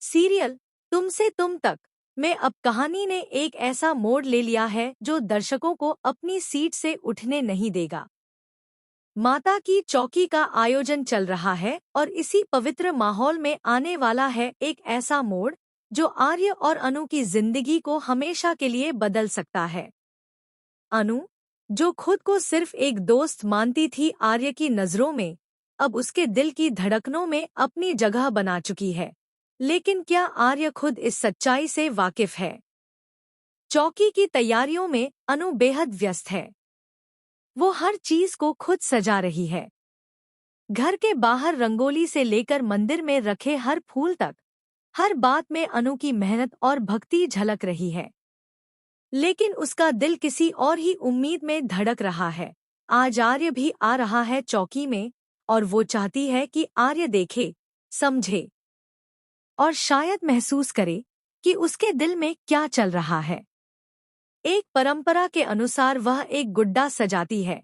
Serial तुमसे तुम तक में अब कहानी ने एक ऐसा मोड़ ले लिया है जो दर्शकों को अपनी सीट से उठने नहीं देगा। माता की चौकी का आयोजन चल रहा है और इसी पवित्र माहौल में आने वाला है एक ऐसा मोड़ जो आर्य और अनु की जिंदगी को हमेशा के लिए बदल सकता है। अनु, जो खुद को सिर्फ एक दोस्त मानती थी, आर्य की नजरों में अब उसके दिल की धड़कनों में अपनी जगह बना चुकी है। लेकिन क्या आर्य खुद इस सच्चाई से वाकिफ है? चौकी की तैयारियों में अनु बेहद व्यस्त है। वो हर चीज को खुद सजा रही है। घर के बाहर रंगोली से लेकर मंदिर में रखे हर फूल तक, हर बात में अनु की मेहनत और भक्ति झलक रही है। लेकिन उसका दिल किसी और ही उम्मीद में धड़क रहा है। आज आर्य भी आ रहा है चौकी में और वो चाहती है कि आर्य देखे, समझे और शायद महसूस करे कि उसके दिल में क्या चल रहा है। एक परंपरा के अनुसार वह एक गुड्डा सजाती है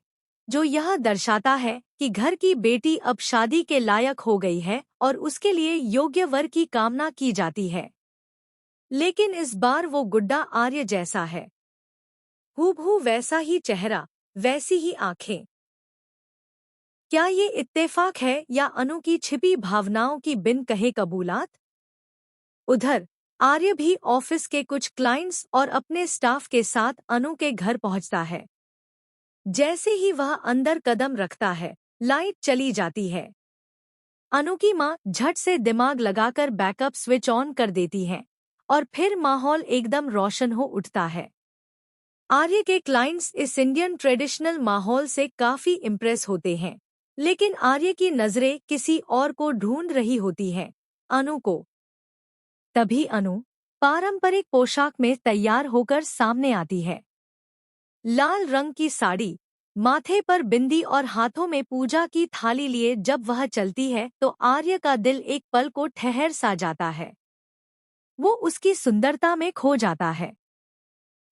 जो यह दर्शाता है कि घर की बेटी अब शादी के लायक हो गई है और उसके लिए योग्य वर की कामना की जाती है। लेकिन इस बार वो गुड्डा आर्य जैसा है, हूबहू वैसा ही चेहरा, वैसी ही आंखें। क्या ये इत्तेफाक है या अनु की छिपी भावनाओं की बिन कहे कबूलात? उधर आर्य भी ऑफिस के कुछ क्लाइंट्स और अपने स्टाफ के साथ अनु के घर पहुंचता है। जैसे ही वह अंदर कदम रखता है, लाइट चली जाती है। अनु की मां झट से दिमाग लगाकर बैकअप स्विच ऑन कर देती है और फिर माहौल एकदम रोशन हो उठता है। आर्य के क्लाइंट्स इस इंडियन ट्रेडिशनल माहौल से काफी इम्प्रेस होते हैं, लेकिन आर्य की नजरें किसी और को ढूंढ रही होती हैं, अनु को। तभी अनु पारंपरिक पोशाक में तैयार होकर सामने आती है। लाल रंग की साड़ी, माथे पर बिंदी और हाथों में पूजा की थाली लिए जब वह चलती है तो आर्य का दिल एक पल को ठहर सा जाता है। वो उसकी सुंदरता में खो जाता है।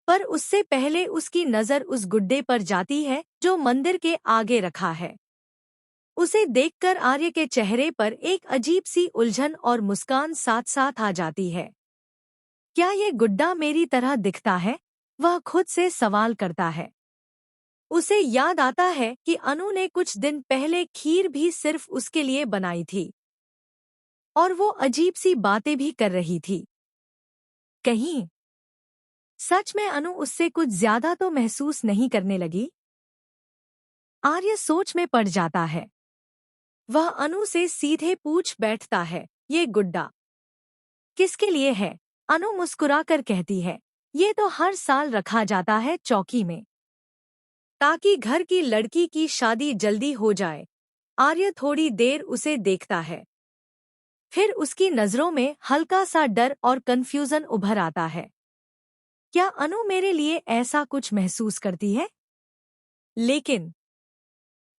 पर उससे पहले उसकी नजर उस गुड्डे पर जाती है जो मंदिर के आगे रखा है। उसे देखकर आर्य के चेहरे पर एक अजीब सी उलझन और मुस्कान साथ साथ आ जाती है। क्या ये गुड्डा मेरी तरह दिखता है? वह खुद से सवाल करता है। उसे याद आता है कि अनु ने कुछ दिन पहले खीर भी सिर्फ उसके लिए बनाई थी और वो अजीब सी बातें भी कर रही थी। कहीं सच में अनु उससे कुछ ज्यादा तो महसूस नहीं करने लगी? आर्य सोच में पड़ जाता है। वह अनु से सीधे पूछ बैठता है, ये गुड्डा किसके लिए है? अनु मुस्कुराकर कहती है, ये तो हर साल रखा जाता है चौकी में, ताकि घर की लड़की की शादी जल्दी हो जाए। आर्य थोड़ी देर उसे देखता है, फिर उसकी नजरों में हल्का सा डर और कंफ्यूजन उभर आता है। क्या अनु मेरे लिए ऐसा कुछ महसूस करती है? लेकिन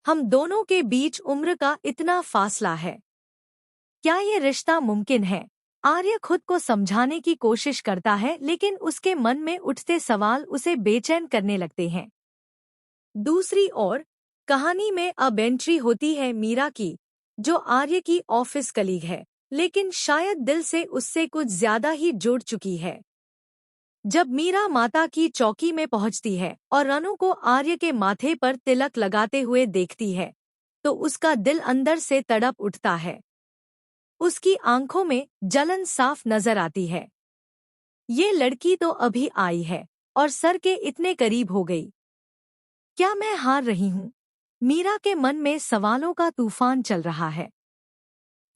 हम दोनों के बीच उम्र का इतना फासला है, क्या ये रिश्ता मुमकिन है? आर्य खुद को समझाने की कोशिश करता है, लेकिन उसके मन में उठते सवाल उसे बेचैन करने लगते हैं। दूसरी ओर कहानी में अब एंट्री होती है मीरा की, जो आर्य की ऑफिस कलीग है, लेकिन शायद दिल से उससे कुछ ज्यादा ही जुड़ चुकी है। जब मीरा माता की चौकी में पहुंचती है और अनु को आर्य के माथे पर तिलक लगाते हुए देखती है, तो उसका दिल अंदर से तड़प उठता है। उसकी आंखों में जलन साफ नजर आती है। ये लड़की तो अभी आई है और सर के इतने करीब हो गई। क्या मैं हार रही हूँ? मीरा के मन में सवालों का तूफान चल रहा है।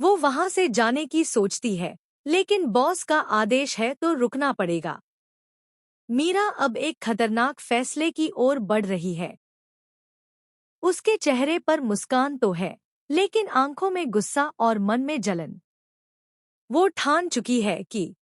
वो वहां से जाने की सोचती है, लेकिन बॉस का आदेश है तो रुकना पड़ेगा। मीरा अब एक खतरनाक फैसले की ओर बढ़ रही है। उसके चेहरे पर मुस्कान तो है, लेकिन आंखों में गुस्सा और मन में जलन। वो ठान चुकी है कि